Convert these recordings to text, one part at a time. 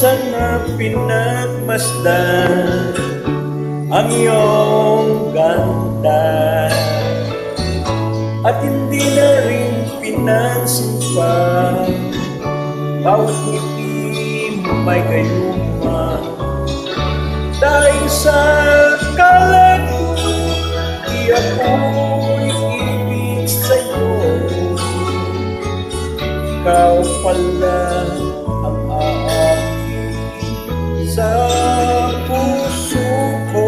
sana pinagmasdan ang iyong ganda at hindi na rin pinansin pa bawat ngiti mo may gayuma. Dahil sa kalat ko, di ako'y ibig sa'yo. Ikaw pala ang aakit sa puso ko.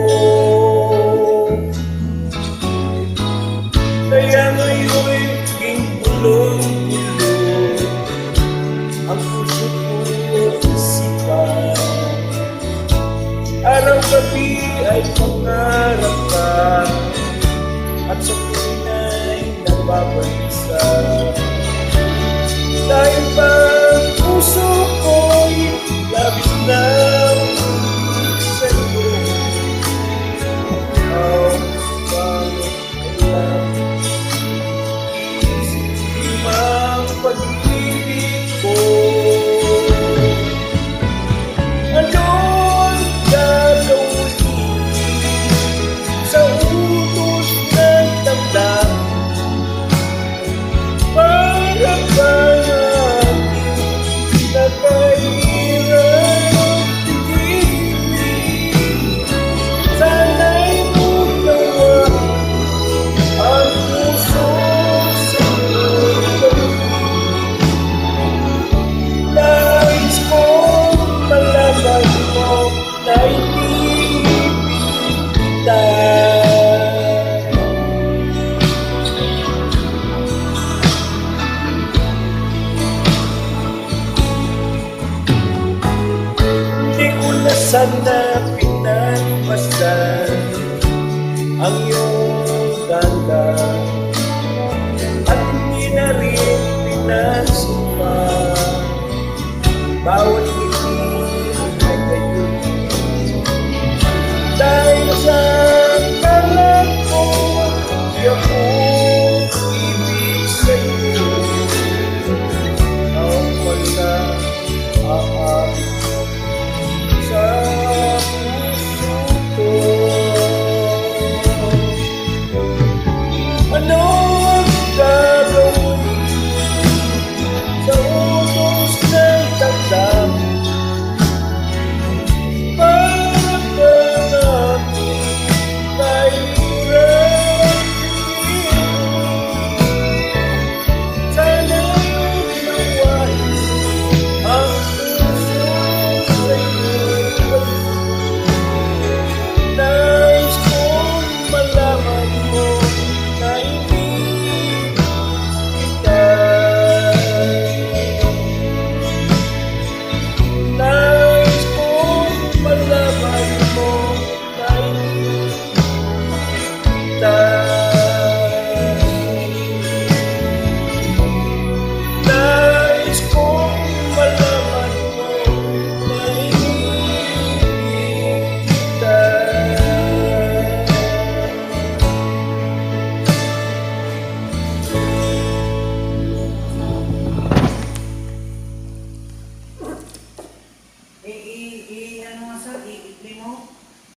Kaya ngayon'y naging bulong-bulong ang puso ko'y isipan. Araw-gabi ay pangarap ka at sa tuwing ay nababalisa. Dahil ba puso ko'y labis na umiibig sa'yo. Ikaw bakit alam isip ang pag-ibig ko. Anong gagawin sa utos ng damdamin para bang aking nakahirap tingin? Sana'y magawa ang puso sa'yo'y gawin. Nais kong malaman mo na ibig kita. Hindi ko na sana pinagmasdan ang iyong ganda at hindi na rin pinansin pa bawat